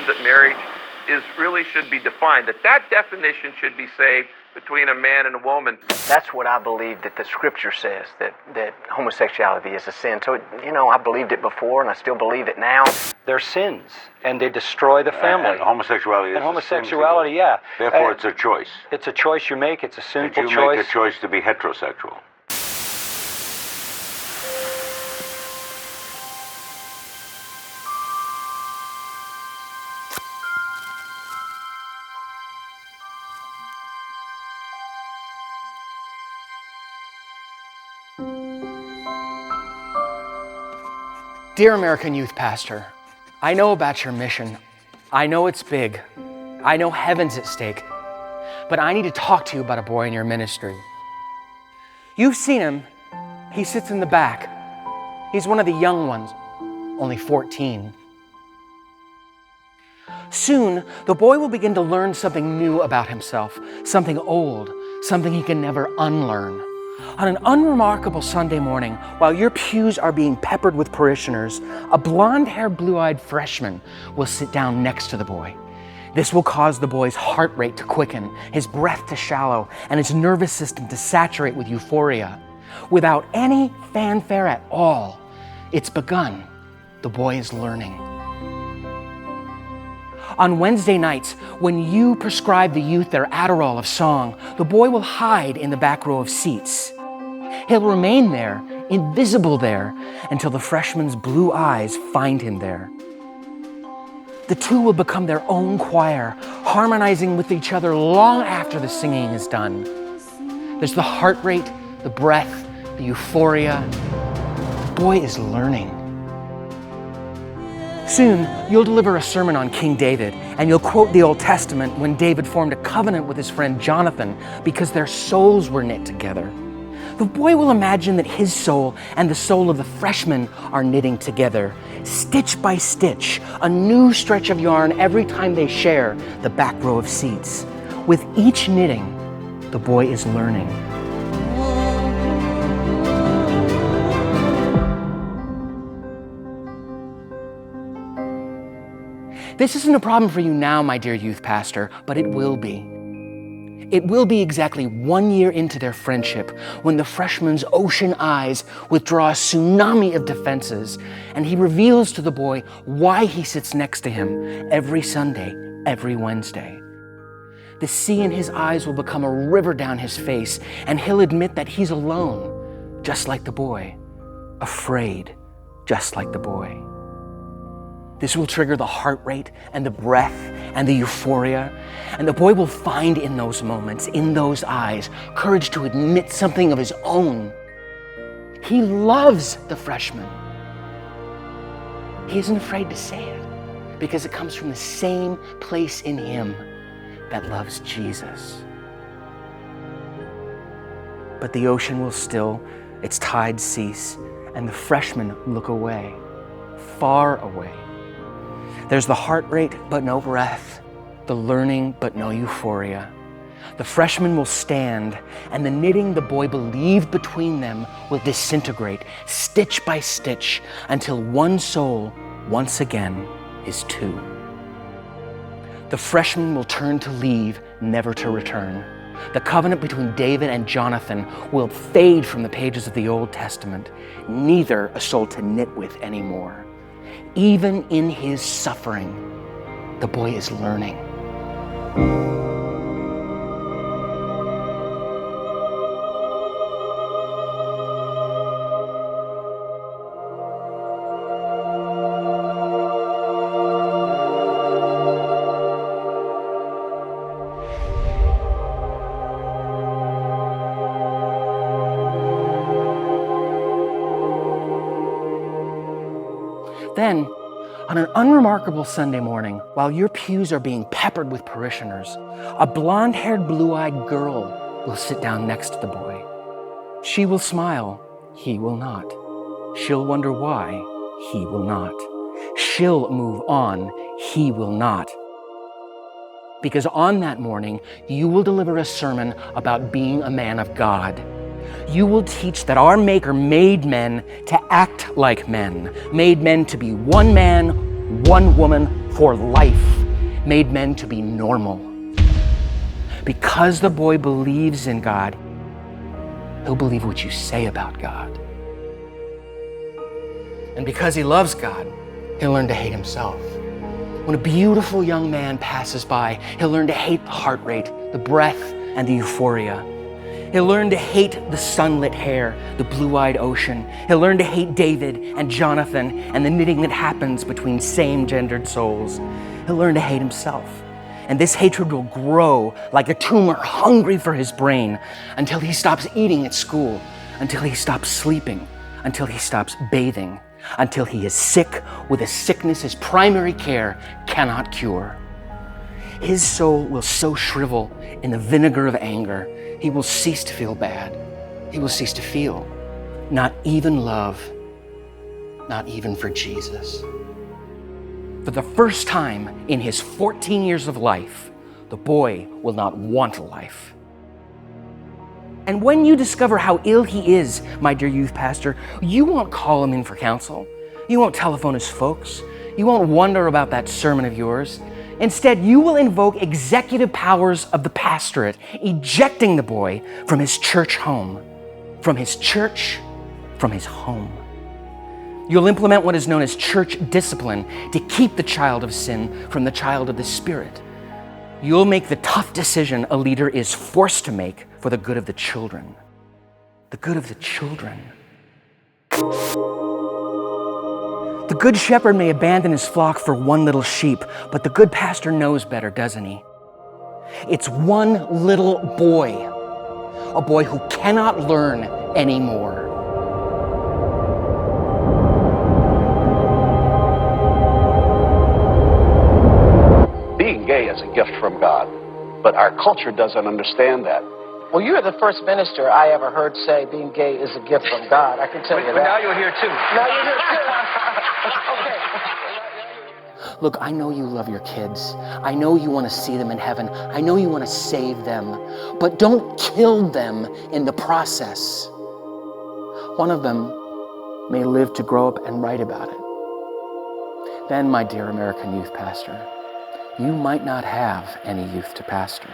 believe that marriage should be defined, that definition should be saved between a man and a woman. That's what I believe that the scripture says, that homosexuality is a sin. So, I believed it before and I still believe it now. They're sins, and they destroy the family. And homosexuality is homosexuality, a sin. yeah. Therefore, it's a choice. It's a choice you make. It's a sinful choice. choice. Make a choice to be heterosexual. Dear American Youth Pastor, I know about your mission. I know it's big. I know heaven's at stake. But I need to talk to you about a boy in your ministry. You've seen him. He sits in the back. He's one of the young ones, only 14. Soon, the boy will begin to learn something new about himself, something old, something he can never unlearn. On an unremarkable Sunday morning, while your pews are being peppered with parishioners, a blonde-haired, blue-eyed freshman will sit down next to the boy. This will cause the boy's heart rate to quicken, his breath to shallow, and his nervous system to saturate with euphoria. Without any fanfare at all, it's begun. The boy is learning. On Wednesday nights, when you prescribe the youth their Adderall of song, the boy will hide in the back row of seats. He'll remain there, invisible there, until the freshman's blue eyes find him there. The two will become their own choir, harmonizing with each other long after the singing is done. There's the heart rate, the breath, the euphoria. The boy is learning. Soon, you'll deliver a sermon on King David, and you'll quote the Old Testament when David formed a covenant with his friend Jonathan because their souls were knit together. The boy will imagine that his soul and the soul of the freshman are knitting together, stitch by stitch, a new stretch of yarn every time they share the back row of seats. With each knitting, the boy is learning. This isn't a problem for you now, my dear youth pastor, but it will be. It will be exactly 1 year into their friendship when the freshman's ocean eyes withdraw a tsunami of defenses, and he reveals to the boy why he sits next to him every Sunday, every Wednesday. The sea in his eyes will become a river down his face, and he'll admit that he's alone, just like the boy, afraid, just like the boy. This will trigger the heart rate and the breath and the euphoria, and the boy will find in those moments, in those eyes, courage to admit something of his own. He loves the freshman. He isn't afraid to say it because it comes from the same place in him that loves Jesus. But the ocean will still, its tides cease, and the freshmen look away, far away. There's the heart rate, but no breath, the learning, but no euphoria. The freshman will stand, and the knitting the boy believed between them will disintegrate, stitch by stitch, until one soul, once again, is two. The freshman will turn to leave, never to return. The covenant between David and Jonathan will fade from the pages of the Old Testament, neither a soul to knit with anymore. Even in his suffering, the boy is learning. Then, on an unremarkable Sunday morning, while your pews are being peppered with parishioners, a blonde-haired, blue-eyed girl will sit down next to the boy. She will smile, he will not. She'll wonder why, he will not. She'll move on, he will not. Because on that morning, you will deliver a sermon about being a man of God. You will teach that our Maker made men to act like men, made men to be one man, one woman for life. made men to be normal. Because the boy believes in God, he'll believe what you say about God. And because he loves God, he'll learn to hate himself. When a beautiful young man passes by, he'll learn to hate the heart rate, the breath, and the euphoria. He'll learn to hate the sunlit hair, the blue-eyed ocean. He'll learn to hate David and Jonathan and the knitting that happens between same-gendered souls. He'll learn to hate himself. And this hatred will grow like a tumor hungry for his brain until he stops eating at school, until he stops sleeping, until he stops bathing, until he is sick with a sickness his primary care cannot cure. His soul will so shrivel in the vinegar of anger, he will cease to feel bad. He will cease to feel, not even love, not even for Jesus. For the first time in his 14 years of life, the boy will not want a life. And when you discover how ill he is, my dear youth pastor, you won't call him in for counsel. You won't telephone his folks. You won't wonder about that sermon of yours. Instead, you will invoke executive powers of the pastorate, ejecting the boy from his church home, from his church, from his home. You'll implement what is known as church discipline to keep the child of sin from the child of the Spirit. You'll make the tough decision a leader is forced to make for the good of the children. The good of the children. The good shepherd may abandon his flock for one little sheep, but the good pastor knows better, doesn't he? It's one little boy, a boy who cannot learn anymore. Being gay is a gift from God, but our culture doesn't understand that. Well, you're the first minister I ever heard say being gay is a gift from God. I can tell you that. But now you're here too. Now you're here too. Okay. Look, I know you love your kids. I know you want to see them in heaven. I know you want to save them. But don't kill them in the process. One of them may live to grow up and write about it. Then, my dear American youth pastor, you might not have any youth to pastor.